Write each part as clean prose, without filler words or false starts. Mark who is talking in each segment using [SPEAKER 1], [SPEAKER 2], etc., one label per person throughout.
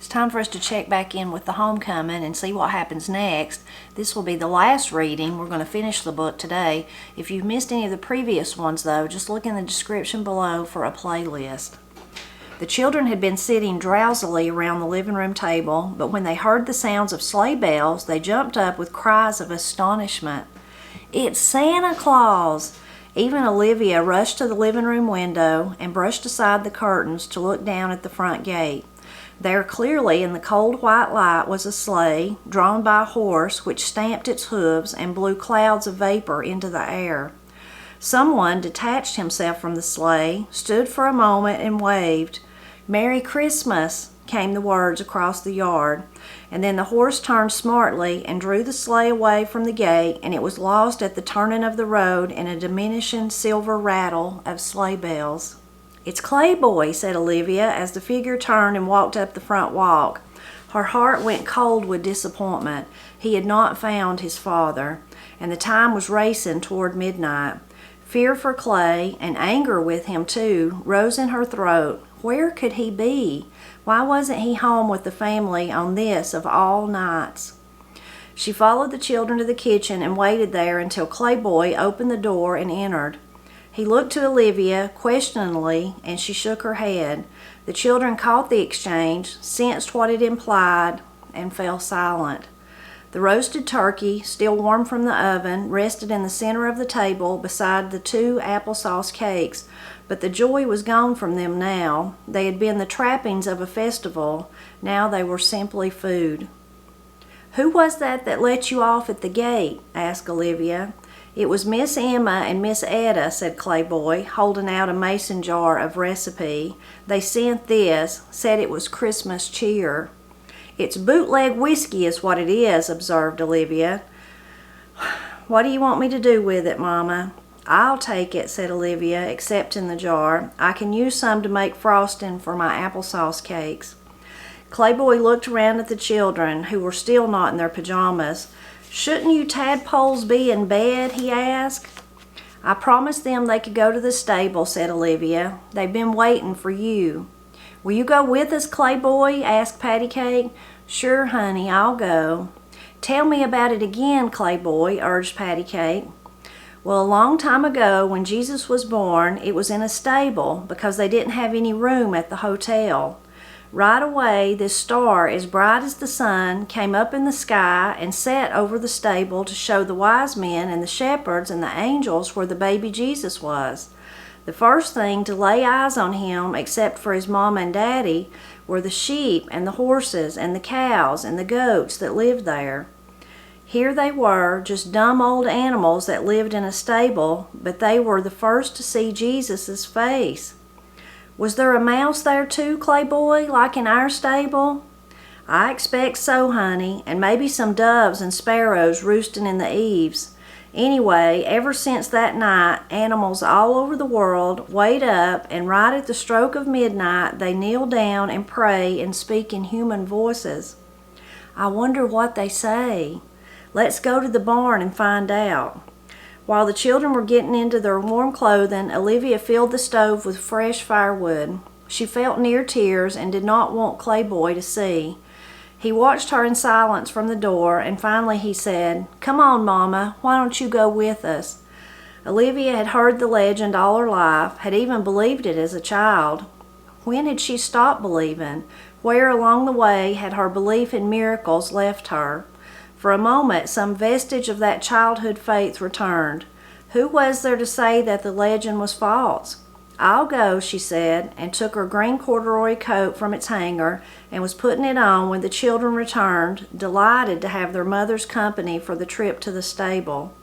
[SPEAKER 1] time for us to check back in with the homecoming and see what happens next. This will be the last reading. We're going to finish the book today. If you've missed any of the previous ones, though, just look in the description below for a playlist. The children had been sitting drowsily around the living room table, but when they heard the sounds of sleigh bells, they jumped up with cries of astonishment. "It's Santa Claus!" Even Olivia rushed to the living room window and brushed aside the curtains to look down at the front gate. There clearly in the cold white light was a sleigh, drawn by a horse which stamped its hooves and blew clouds of vapor into the air. Someone detached himself from the sleigh, stood for a moment and waved. "Merry Christmas," came the words across the yard, and then the horse turned smartly and drew the sleigh away from the gate, and it was lost at the turning of the road in a diminishing silver rattle of sleigh bells. "It's Clayboy," said Olivia as the figure turned and walked up the front walk. Her heart went cold with disappointment. He had not found his father, and the time was racing toward midnight. Fear for Clay, and anger with him too, rose in her throat. Where could he be? Why wasn't he home with the family on this of all nights? She followed the children to the kitchen and waited there until Clayboy opened the door and entered. He looked to Olivia questioningly, and she shook her head. The children caught the exchange, sensed what it implied, and fell silent. The roasted turkey, still warm from the oven, rested in the center of the table beside the 2 applesauce cakes, but the joy was gone from them now. They had been the trappings of a festival. Now they were simply food. "Who was that let you off at the gate?" asked Olivia. "It was Miss Emma and Miss Etta," said Clayboy, holding out a mason jar of recipe. "They sent this, said it was Christmas cheer." "It's bootleg whiskey is what it is," observed Olivia. "What do you want me to do with it, Mama?" "I'll take it," said Olivia, accepting the jar. "I can use some to make frosting for my applesauce cakes." Clayboy looked around at the children, who were still not in their pajamas. "Shouldn't you tadpoles be in bed?" he asked. "I promised them they could go to the stable," said Olivia. "They've been waiting for you." "Will you go with us, Clayboy?" asked Pattycake. "Sure, honey, I'll go." "Tell me about it again, Clayboy," urged Pattycake. "Well, a long time ago, when Jesus was born, it was in a stable because they didn't have any room at the hotel. Right away, this star, as bright as the sun, came up in the sky and set over the stable to show the wise men and the shepherds and the angels where the baby Jesus was. The first thing to lay eyes on him, except for his mom and daddy, were the sheep and the horses and the cows and the goats that lived there. Here they were, just dumb old animals that lived in a stable, but they were the first to see Jesus' face." "Was there a mouse there too, Clayboy, like in our stable?" "I expect so, honey, and maybe some doves and sparrows roosting in the eaves. Anyway, ever since that night, animals all over the world wait up, and right at the stroke of midnight, they kneel down and pray and speak in human voices." "I wonder what they say." "Let's go to the barn and find out." While the children were getting into their warm clothing, Olivia filled the stove with fresh firewood. She felt near tears and did not want Clayboy to see. He watched her in silence from the door, and finally he said, "Come on, Mama, why don't you go with us?" Olivia had heard the legend all her life, had even believed it as a child. When had she stopped believing? Where along the way had her belief in miracles left her? For a moment, some vestige of that childhood faith returned. Who was there to say that the legend was false? "I'll go," she said, and took her green corduroy coat from its hanger and was putting it on when the children returned, delighted to have their mother's company for the trip to the stable.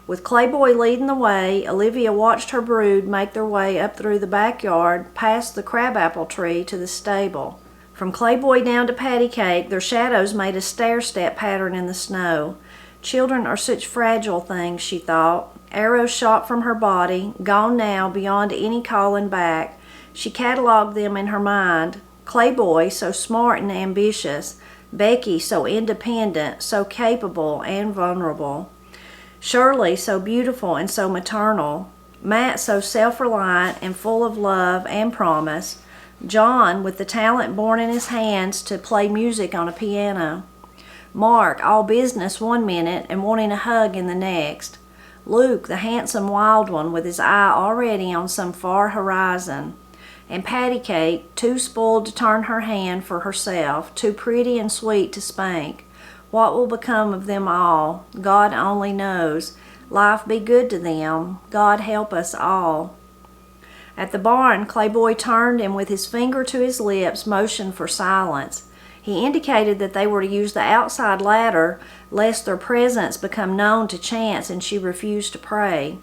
[SPEAKER 1] With Clayboy leading the way, Olivia watched her brood make their way up through the backyard, past the crabapple tree to the stable. From Clayboy down to Pattycake, their shadows made a stair-step pattern in the snow. Children are such fragile things, she thought. Arrows shot from her body, gone now beyond any calling back. She catalogued them in her mind. Clayboy, so smart and ambitious. Becky, so independent, so capable and vulnerable. Shirley, so beautiful and so maternal. Matt, so self-reliant and full of love and promise. John, with the talent born in his hands to play music on a piano. Mark, all business one minute and wanting a hug in the next. Luke, the handsome wild one with his eye already on some far horizon. And Patty Cake, too spoiled to turn her hand for herself, too pretty and sweet to spank. What will become of them all? God only knows. Life be good to them. God help us all. At the barn, Clayboy turned and with his finger to his lips motioned for silence. He indicated that they were to use the outside ladder lest their presence become known to Chance, and she refused to pray.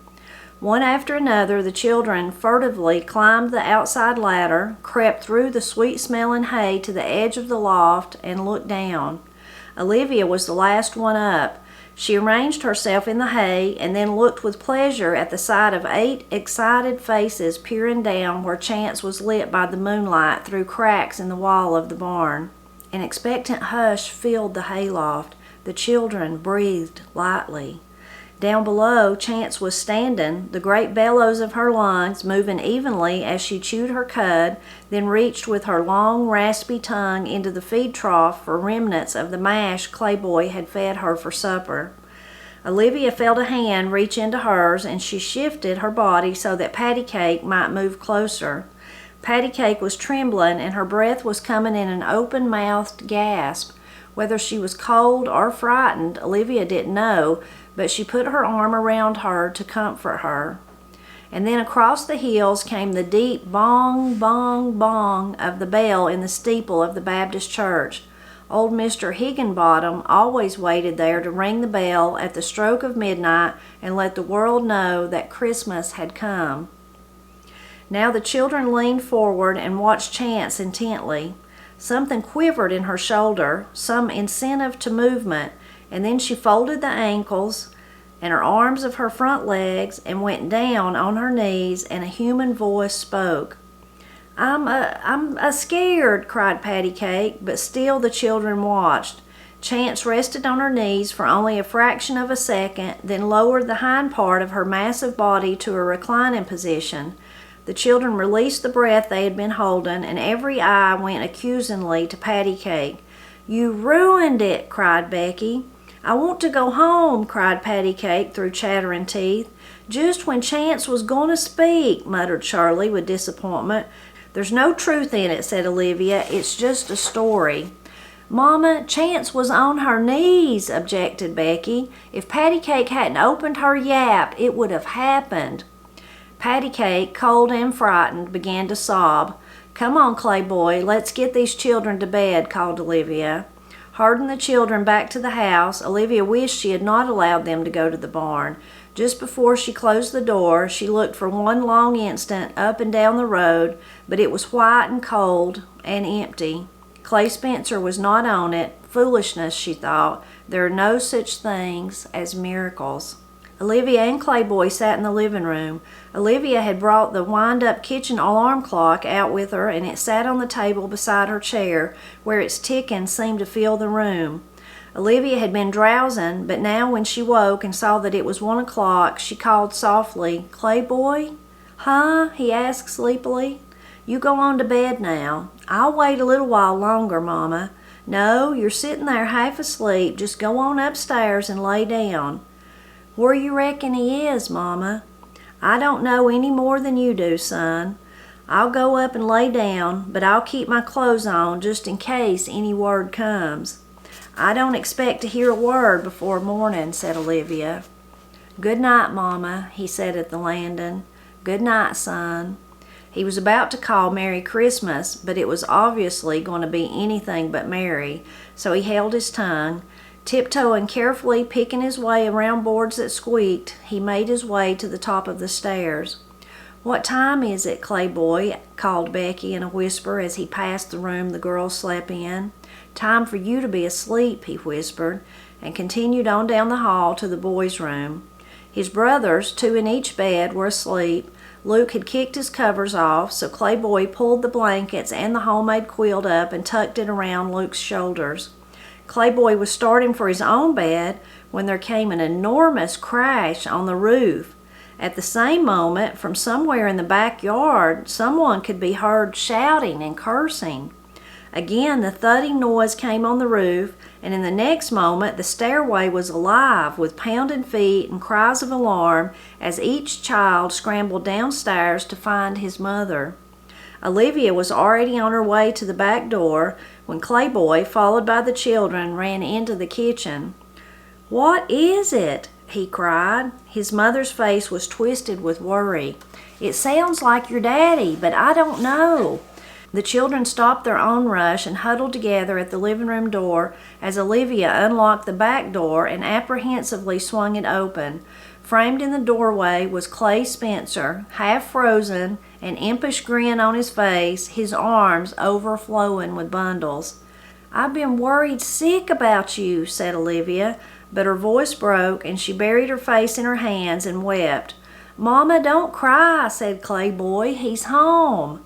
[SPEAKER 1] One after another, the children furtively climbed the outside ladder, crept through the sweet-smelling hay to the edge of the loft, and looked down. Olivia was the last one up. She arranged herself in the hay and then looked with pleasure at the sight of 8 excited faces peering down where Chance was lit by the moonlight through cracks in the wall of the barn. An expectant hush filled the hayloft. The children breathed lightly. Down below, Chance was standing, the great bellows of her lungs moving evenly as she chewed her cud, then reached with her long, raspy tongue into the feed trough for remnants of the mash Clayboy had fed her for supper. Olivia felt a hand reach into hers, and she shifted her body so that Patty Cake might move closer. Patty Cake was trembling, and her breath was coming in an open-mouthed gasp. Whether she was cold or frightened, Olivia didn't know, but she put her arm around her to comfort her. And then across the hills came the deep bong, bong, bong of the bell in the steeple of the Baptist church. Old Mr. Higginbottom always waited there to ring the bell at the stroke of midnight and let the world know that Christmas had come. Now the children leaned forward and watched Chance intently. Something quivered in her shoulder, some incentive to movement, and then she folded the ankles and her arms of her front legs and went down on her knees, and a human voice spoke. I'm scared, cried Patty Cake, but still the children watched. Chance rested on her knees for only a fraction of a second, then lowered the hind part of her massive body to a reclining position. The children released the breath they had been holding, and every eye went accusingly to Patty Cake. You ruined it, cried Becky. I want to go home, cried Patty Cake through chattering teeth. Just when Chance was going to speak, muttered Shirley with disappointment. There's no truth in it, said Olivia. It's just a story. Mama, Chance was on her knees, objected Becky. If Patty Cake hadn't opened her yap, it would have happened. Patty Cake, cold and frightened, began to sob. Come on, Clayboy, let's get these children to bed, called Olivia. Herding the children back to the house, Olivia wished she had not allowed them to go to the barn. Just before she closed the door, she looked for one long instant up and down the road, but it was white and cold and empty. Clay Spencer was not on it. Foolishness, she thought. There are no such things as miracles. Olivia and Clayboy sat in the living room. Olivia had brought the wind-up kitchen alarm clock out with her, and it sat on the table beside her chair, where its ticking seemed to fill the room. Olivia had been drowsing, but now when she woke and saw that it was 1 o'clock, she called softly, "Clayboy?" "Huh?" he asked sleepily. "You go on to bed now." "I'll wait a little while longer, Mama." "No, you're sitting there half asleep. Just go on upstairs and lay down." "Where you reckon he is, Mama?" "I don't know any more than you do, son. I'll go up and lay down, but I'll keep my clothes on just in case any word comes." "I don't expect to hear a word before morning," said Olivia. "Good night, Mama," he said at the landing. "Good night, son." He was about to call Merry Christmas, but it was obviously going to be anything but merry, so he held his tongue. Tiptoeing carefully, picking his way around boards that squeaked, he made his way to the top of the stairs. "What time is it, Clayboy?" called Becky in a whisper as he passed the room the girls slept in. "Time for you to be asleep," he whispered, and continued on down the hall to the boys' room. His brothers, 2 in each bed, were asleep. Luke had kicked his covers off, so Clayboy pulled the blankets and the homemade quilt up and tucked it around Luke's shoulders. Clayboy was starting for his own bed when there came an enormous crash on the roof. At the same moment, from somewhere in the backyard, someone could be heard shouting and cursing. Again, the thudding noise came on the roof, and in the next moment the stairway was alive with pounding feet and cries of alarm as each child scrambled downstairs to find his mother. Olivia was already on her way to the back door when Clayboy, followed by the children, ran into the kitchen. "What is it?" he cried. His mother's face was twisted with worry. "It sounds like your daddy, but I don't know." The children stopped their own rush and huddled together at the living room door as Olivia unlocked the back door and apprehensively swung it open. Framed in the doorway was Clay Spencer, half frozen, an impish grin on his face, his arms overflowing with bundles. "I've been worried sick about you," said Olivia, but her voice broke and she buried her face in her hands and wept. "Mama, don't cry," said Clayboy. "He's home."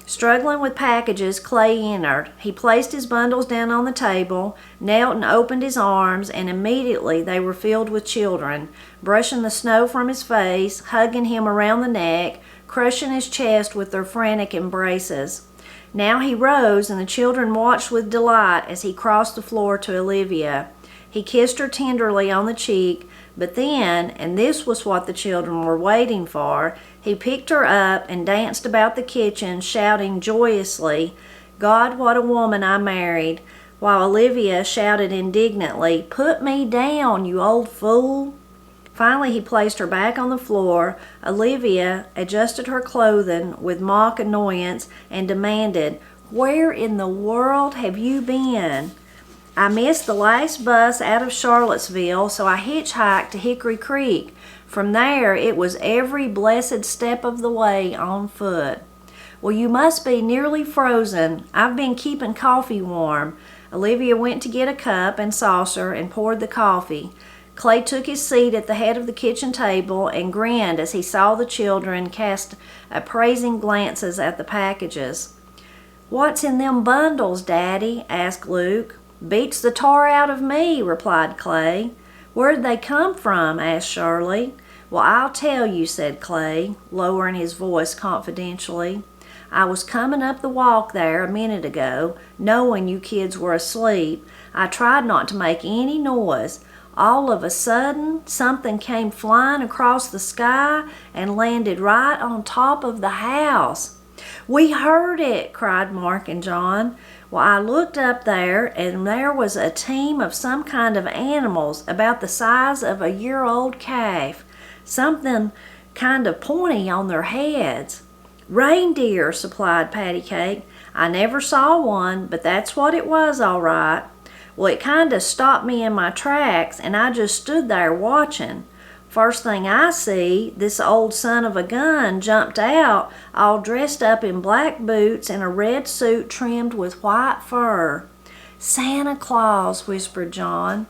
[SPEAKER 1] Struggling with packages, Clay entered. He placed his bundles down on the table, knelt and opened his arms, and immediately they were filled with children, brushing the snow from his face, hugging him around the neck, crushing his chest with their frantic embraces. Now he rose, and the children watched with delight as he crossed the floor to Olivia. He kissed her tenderly on the cheek, but then, and this was what the children were waiting for, he picked her up and danced about the kitchen, shouting joyously, "God, what a woman I married," while Olivia shouted indignantly, "Put me down, you old fool." Finally, he placed her back on the floor. Olivia adjusted her clothing with mock annoyance and demanded, "Where in the world have you been?" "I missed the last bus out of Charlottesville, so I hitchhiked to Hickory Creek. From there, it was every blessed step of the way on foot." "Well, you must be nearly frozen. I've been keeping coffee warm." Olivia went to get a cup and saucer and poured the coffee. Clay took his seat at the head of the kitchen table and grinned as he saw the children cast appraising glances at the packages. "What's in them bundles, Daddy?" asked Luke. "Beats the tar out of me," replied Clay. "Where'd they come from?" asked Shirley. "Well, I'll tell you," said Clay, lowering his voice confidentially. "I was coming up the walk there a minute ago, knowing you kids were asleep. I tried not to make any noise. All of a sudden, something came flying across the sky and landed right on top of the house." "We heard it!" cried Mark and John. "Well, I looked up there, and there was a team of some kind of animals about the size of a year-old calf. Something kind of pointy on their heads." "Reindeer," supplied Patty Cake. "I never saw one, but that's what it was, all right. Well, it kind of stopped me in my tracks, and I just stood there watching. First thing I see, this old son of a gun jumped out, all dressed up in black boots and a red suit trimmed with white fur." "Santa Claus," whispered John.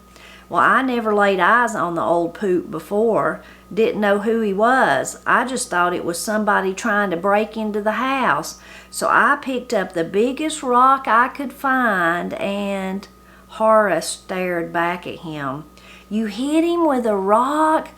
[SPEAKER 1] "Well, I never laid eyes on the old poot before. Didn't know who he was. I just thought it was somebody trying to break into the house. So I picked up the biggest rock I could find and—" Horace stared back at him. "You hit him with a rock?"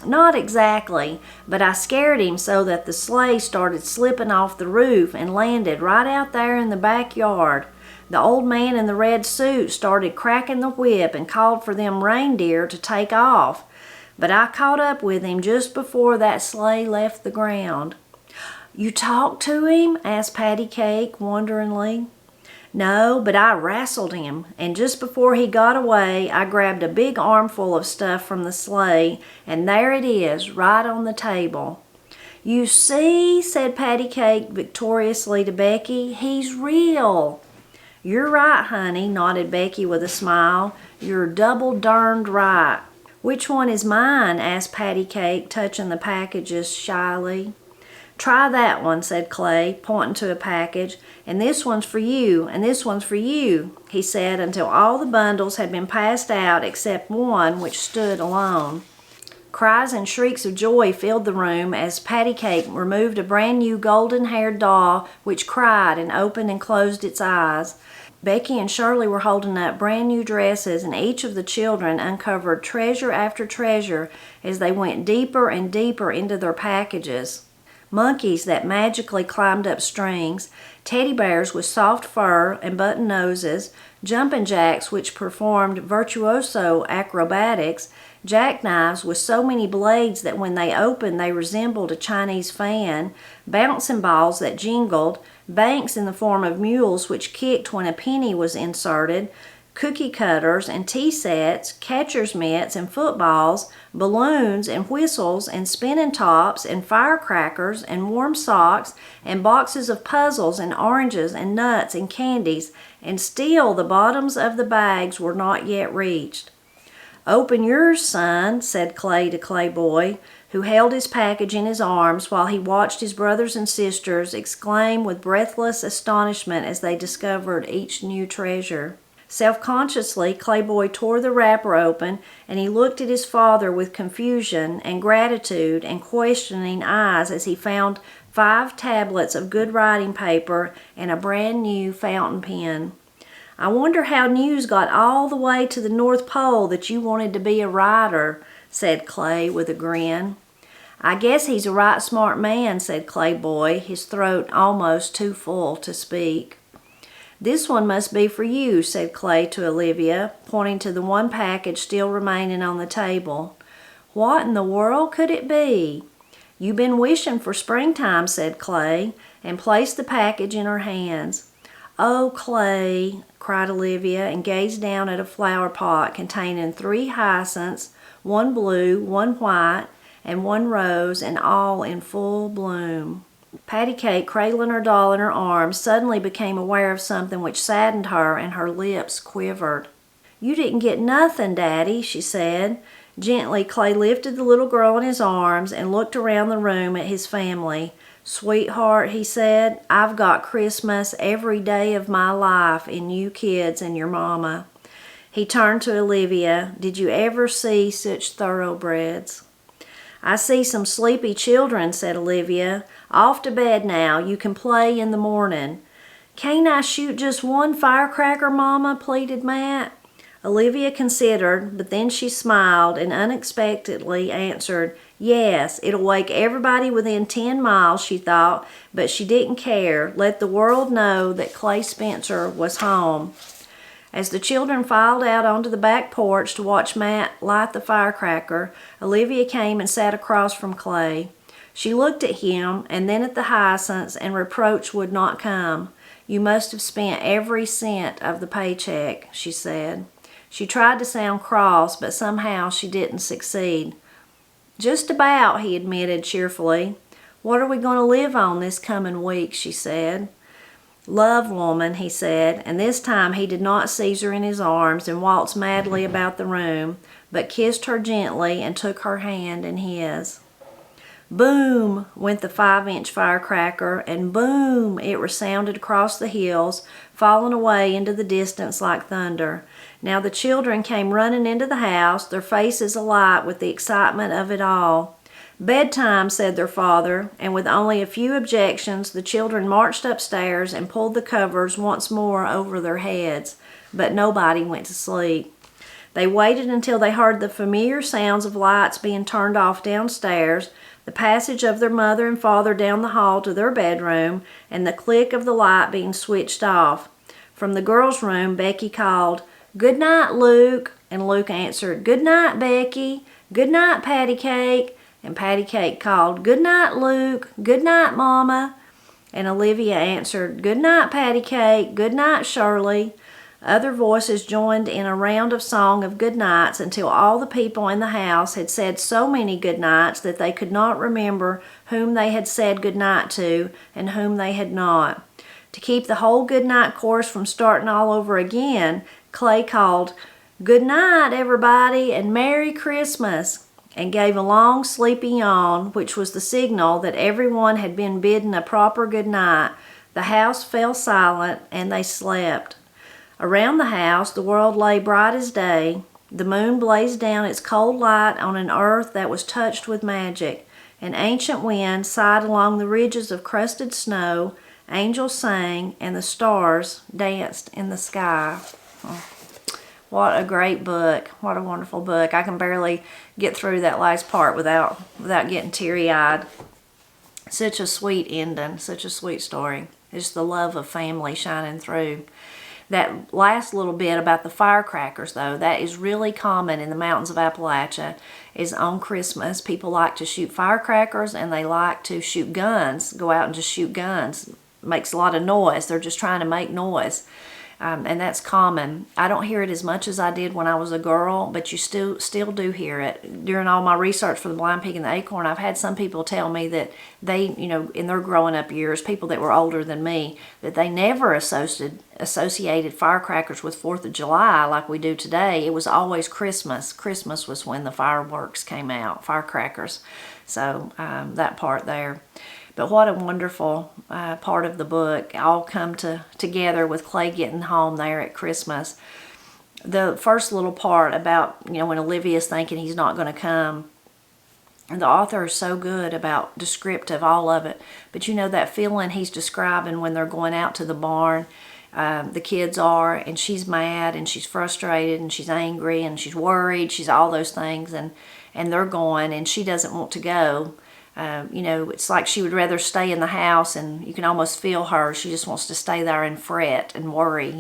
[SPEAKER 1] "Not exactly, but I scared him so that the sleigh started slipping off the roof and landed right out there in the backyard. The old man in the red suit started cracking the whip and called for them reindeer to take off. But I caught up with him just before that sleigh left the ground." "You talked to him?" asked Patty Cake wonderingly. "No, but I wrestled him, and just before he got away, I grabbed a big armful of stuff from the sleigh, and there it is, right on the table." "You see," said Patty Cake victoriously to Becky, "he's real." "You're right, honey," nodded Becky with a smile. "You're double darned right." "Which one is mine?" asked Patty Cake, touching the packages shyly. "Try that one," said Clay, pointing to a package. "And this one's for you, and this one's for you," he said until all the bundles had been passed out except one which stood alone. Cries and shrieks of joy filled the room as Patty Cake removed a brand new golden-haired doll which cried and opened and closed its eyes. Becky and Shirley were holding up brand new dresses, and each of the children uncovered treasure after treasure as they went deeper and deeper into their packages. Monkeys that magically climbed up strings, teddy bears with soft fur and button noses, jumping jacks which performed virtuoso acrobatics, jackknives with so many blades that when they opened they resembled a Chinese fan, bouncing balls that jingled, banks in the form of mules which kicked when a penny was inserted, cookie cutters and tea sets, catcher's mitts and footballs, balloons and whistles and spinning tops and firecrackers and warm socks and boxes of puzzles and oranges and nuts and candies, and still the bottoms of the bags were not yet reached. "Open yours, son," said Clay to Clay Boy, who held his package in his arms while he watched his brothers and sisters exclaim with breathless astonishment as they discovered each new treasure. Self-consciously, Clay Boy tore the wrapper open, and he looked at his father with confusion and gratitude and questioning eyes as he found 5 tablets of good writing paper and a brand new fountain pen. "I wonder how news got all the way to the North Pole that you wanted to be a writer," said Clay with a grin. "I guess he's a right smart man," said Clay Boy, his throat almost too full to speak. "This one must be for you," said Clay to Olivia, pointing to the one package still remaining on the table. "What in the world could it be?" "You been wishing for springtime," said Clay, and placed the package in her hands. "Oh, Clay," cried Olivia, and gazed down at a flower pot containing 3 hyacinths, 1 blue, 1 white, and 1 rose, and all in full bloom. Patty Cake, cradling her doll in her arms, suddenly became aware of something which saddened her, and her lips quivered. "You didn't get nothing, Daddy," she said. Gently, Clay lifted the little girl in his arms and looked around the room at his family. "Sweetheart," he said, "I've got Christmas every day of my life in you kids and your mama." He turned to Olivia. "Did you ever see such thoroughbreds?" "I see some sleepy children," said Olivia. "Off to bed now. You can play in the morning." "Can't I shoot just 1 firecracker, Mama?" pleaded Matt. Olivia considered, but then she smiled and unexpectedly answered, "Yes, it'll wake everybody within 10 miles, she thought, but she didn't care. Let the world know that Clay Spencer was home. As the children filed out onto the back porch to watch Matt light the firecracker, Olivia came and sat across from Clay. She looked at him and then at the hyacinths, and reproach would not come. "You must have spent every cent of the paycheck," she said. She tried to sound cross, but somehow she didn't succeed. "Just about," he admitted cheerfully. "What are we going to live on this coming week?" she said. "Love, woman," he said, and this time he did not seize her in his arms and waltz madly about the room, but kissed her gently and took her hand in his. Boom went the 5-inch firecracker, and boom it resounded across the hills, falling away into the distance like thunder. Now the children came running into the house, their faces alight with the excitement of it all. "Bedtime," said their father, and with only a few objections the children marched upstairs and pulled the covers once more over their heads, but nobody went to sleep. They waited until they heard the familiar sounds of lights being turned off downstairs, the passage of their mother and father down the hall to their bedroom, and the click of the light being switched off. From the girls' room, Becky called, "Good night, Luke," and Luke answered, "Good night, Becky." "Good night, Patty Cake," and Patty Cake called, "Good night, Luke." "Good night, Mama," and Olivia answered, "Good night, Patty Cake." "Good night, Shirley." Other voices joined in a round of song of good nights until all the people in the house had said so many good nights that they could not remember whom they had said good night to and whom they had not. To keep the whole good night chorus from starting all over again, Clay called, "Good night, everybody, and Merry Christmas," and gave a long sleepy yawn, which was the signal that everyone had been bidden a proper good night. The house fell silent, and they slept. Around the house the world lay bright as day. The moon blazed down its cold light on an earth that was touched with magic. An ancient wind sighed along the ridges of crusted snow. Angels sang and the stars danced in the sky. Oh, what a great book. What a wonderful book. I can barely get through that last part without getting teary-eyed. Such a sweet ending, such a sweet story. Just the love of family shining through. That last little bit about the firecrackers, though, that is really common in the mountains of Appalachia, is on Christmas. People like to shoot firecrackers and they like to shoot guns, go out and just shoot guns. Makes a lot of noise. They're just trying to make noise. And that's common. I don't hear it as much as I did when I was a girl, but you still do hear it. During all my research for the Blind Pig and the Acorn, I've had some people tell me that they, in their growing up years, people that were older than me, that they never associated firecrackers with 4th of July like we do today. It was always Christmas. Christmas was when the fireworks came out, firecrackers. So that part there. But what a wonderful part of the book, all come together with Clay getting home there at Christmas. The first little part about, when Olivia's thinking he's not going to come, and the author is so good about descriptive, all of it. But that feeling he's describing when they're going out to the barn, the kids are, and she's mad, and she's frustrated, and she's angry, and she's worried, she's all those things, and they're going, and she doesn't want to go. It's like she would rather stay in the house, and you can almost feel her. She just wants to stay there and fret and worry,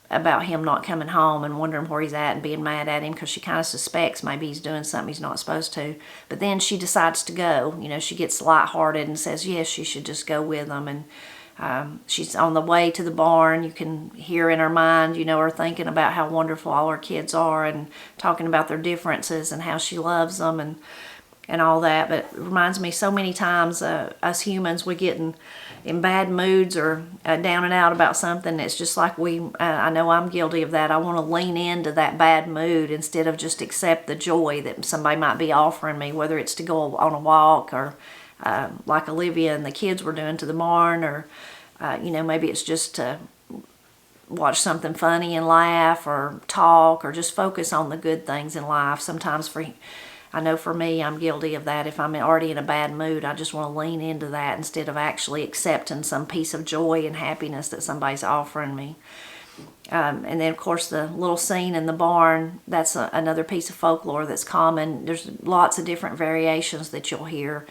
[SPEAKER 1] about him not coming home and wondering where he's at and being mad at him because she kind of suspects maybe he's doing something he's not supposed to. But then she decides to go. She gets lighthearted and says, yes, she should just go with them. And she's on the way to the barn. You can hear in her mind, her thinking about how wonderful all her kids are and talking about their differences and how she loves them and all that. But it reminds me so many times us humans, we get in bad moods or down and out about something. It's just like I know I'm guilty of that. I want to lean into that bad mood instead of just accept the joy that somebody might be offering me, whether it's to go on a walk or like Olivia and the kids were doing to the barn, or maybe it's just to watch something funny and laugh or talk or just focus on the good things in life. Sometimes I know for me, I'm guilty of that. If I'm already in a bad mood, I just want to lean into that instead of actually accepting some piece of joy and happiness that somebody's offering me. And then, of course, the little scene in the barn, that's another piece of folklore that's common. There's lots of different variations that you'll hear.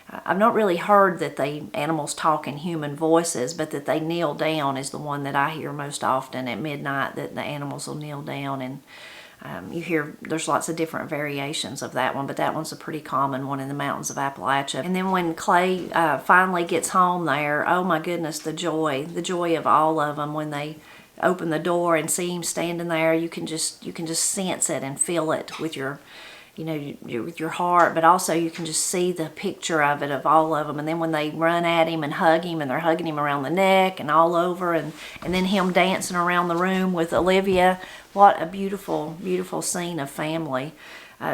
[SPEAKER 1] I've not really heard that animals talk in human voices, but that they kneel down is the one that I hear most often at midnight, that the animals will kneel down. And you hear there's lots of different variations of that one, but that one's a pretty common one in the mountains of Appalachia. And then when Clay finally gets home there, oh my goodness, the joy of all of them when they open the door and see him standing there. You can just sense it and feel it with your with your heart, but also you can just see the picture of it, of all of them. And then when they run at him and hug him, and they're hugging him around the neck and all over, and then him dancing around the room with Olivia. What a beautiful, beautiful scene of family.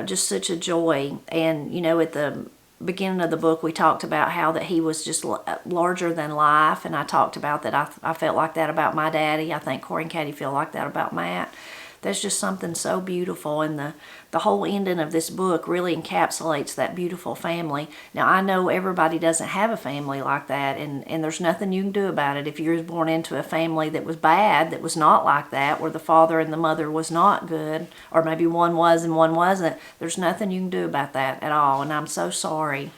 [SPEAKER 1] Just such a joy. And, at the beginning of the book, we talked about how that he was just larger than life. And I talked about that I felt like that about my daddy. I think Corey and Katie feel like that about Matt. There's just something so beautiful, and the whole ending of this book really encapsulates that beautiful family. Now, I know everybody doesn't have a family like that, and there's nothing you can do about it. If you were born into a family that was bad, that was not like that, where the father and the mother was not good, or maybe one was and one wasn't, there's nothing you can do about that at all, and I'm so sorry.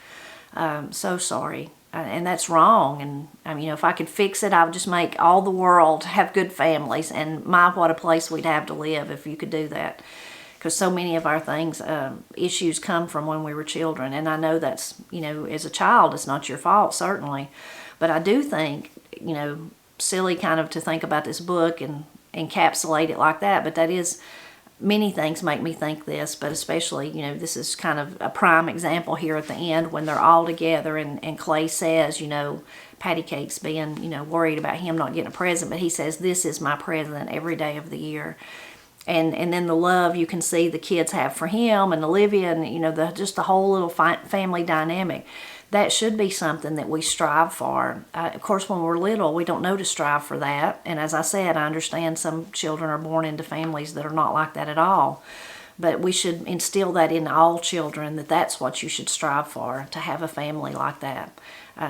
[SPEAKER 1] So sorry. And that's wrong. And if I could fix it, I would just make all the world have good families. And what a place we'd have to live if you could do that. Because so many of our things, issues come from when we were children. And I know that's, as a child, it's not your fault, certainly. But I do think, silly kind of to think about this book and encapsulate it like that. But that is, many things make me think this, but especially, this is kind of a prime example here at the end when they're all together and Clay says, Patty Cake's being, worried about him not getting a present, but he says, this is my present every day of the year. And then the love you can see the kids have for him and Olivia and, just the whole little family dynamic. That should be something that we strive for. Of course, when we're little, we don't know to strive for that. And as I said, I understand some children are born into families that are not like that at all. But we should instill that in all children, that that's what you should strive for, to have a family like that.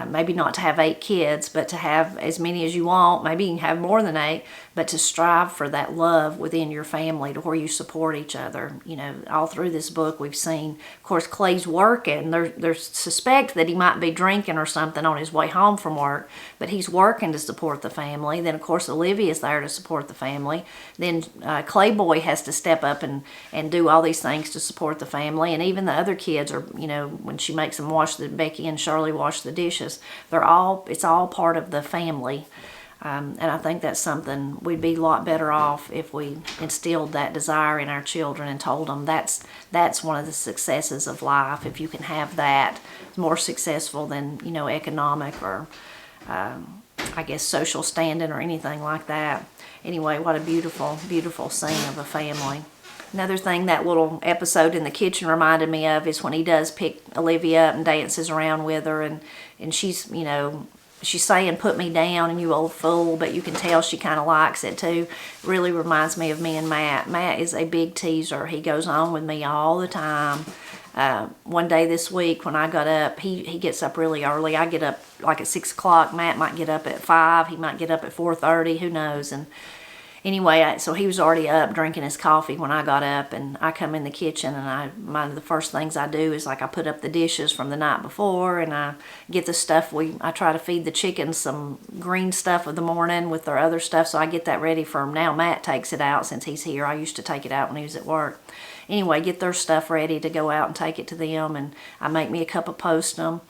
[SPEAKER 1] maybe not to have 8 kids, but to have as many as you want. Maybe you can have more than 8, but to strive for that love within your family to where you support each other. You know, all through this book we've seen, of course, Clay's working. There's suspect that he might be drinking or something on his way home from work, but he's working to support the family. Then, of course, Olivia's there to support the family. Then Clay Boy has to step up and do all these things to support the family. And even the other kids are, you know, when she makes them Becky and Shirley wash the dishes, it's all part of the family. And I think that's something we'd be a lot better off if we instilled that desire in our children and told them that's one of the successes of life. If you can have that, it's more successful than, you know, economic or I guess social standing or anything like that. Anyway, what a beautiful, beautiful scene of a family. Another thing that little episode in the kitchen reminded me of is when he does pick Olivia up and dances around with her, and she's, you know, she's saying, "Put me down, and you old fool," but you can tell she kind of likes it too. It really reminds me of me and Matt. Matt is a big teaser. He goes on with me all the time. One day this week when I got up, he gets up really early. I get up like at 6 o'clock. Matt might get up at 5. He might get up at 4:30. Who knows? And anyway, so he was already up drinking his coffee when I got up, and I come in the kitchen, and one of the first things I do is, like, I put up the dishes from the night before, and I get the stuff I try to feed the chickens some green stuff of the morning with their other stuff, so I get that ready for them. Now Matt takes it out since he's here. I used to take it out when he was at work. Anyway, get their stuff ready to go out and take it to them, and I make me a cup of postum,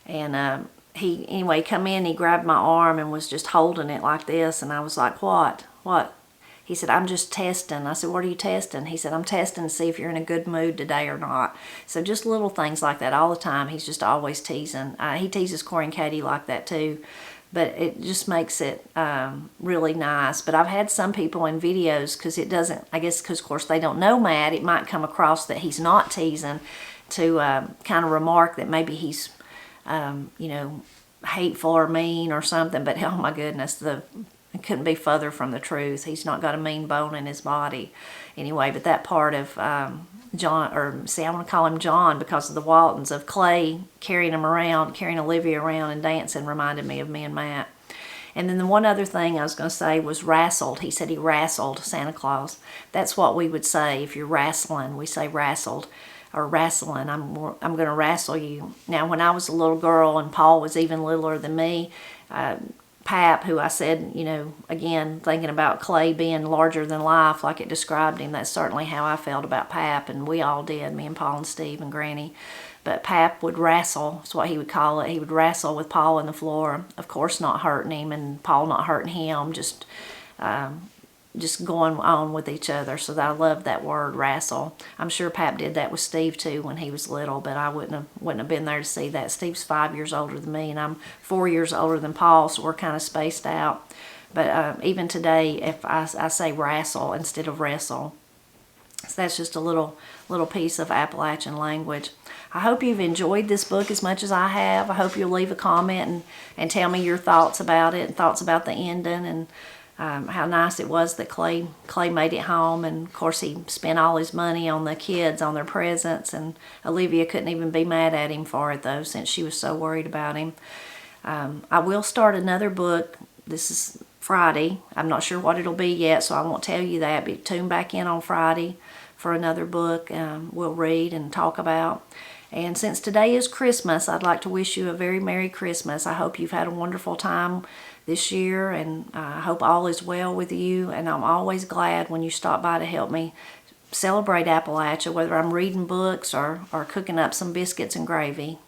[SPEAKER 1] and he come in, he grabbed my arm and was just holding it like this, and I was like, "What? What?" He said, "I'm just testing." I said, "What are you testing?" He said, "I'm testing to see if you're in a good mood today or not." So just little things like that all the time. He's just always teasing. He teases Corey and Katie like that too, but it just makes it really nice. But I've had some people in videos, because it doesn't, I guess because, of course, they don't know Matt, it might come across that he's not teasing, to kind of remark that maybe he's, you know, hateful or mean or something. But oh my goodness, it couldn't be further from the truth. He's not got a mean bone in his body. Anyway, but that part of John, or see, I want to call him John because of the Waltons, of Clay carrying Olivia around and dancing, reminded me of me and Matt. And then the one other thing I was going to say was wrastled. He said he wrastled Santa Claus. That's what we would say if you're wrestling. We say wrastled or wrestling. I'm going to wrestle you. Now, when I was a little girl and Paul was even littler than me, Pap, who I said, you know, again, thinking about Clay being larger than life, like it described him, that's certainly how I felt about Pap, and we all did, me and Paul and Steve and Granny. But Pap would wrestle, that's what he would call it. He would wrestle with Paul on the floor, of course not hurting him, and Paul not hurting him, just going on with each other. So I love that word, wrestle. I'm sure Pap did that with Steve too when he was little, but I wouldn't have been there to see that. Steve's 5 years older than me, and I'm 4 years older than Paul, so we're kind of spaced out. But even today, if I say wrestle instead of wrestle, so that's just a little piece of Appalachian language. I hope you've enjoyed this book as much as I have. I hope you'll leave a comment and tell me your thoughts about it, and thoughts about the ending, and how nice it was that Clay made it home. And of course he spent all his money on the kids, on their presents, and Olivia couldn't even be mad at him for it though, since she was so worried about him. I will start another book. This is Friday. I'm not sure what it'll be yet, so I won't tell you that, but tune back in on Friday for another book we'll read and talk about. And since today is Christmas, I'd like to wish you a very Merry Christmas. I hope you've had a wonderful time this year, and I hope all is well with you. And I'm always glad when you stop by to help me celebrate Appalachia, whether I'm reading books or cooking up some biscuits and gravy.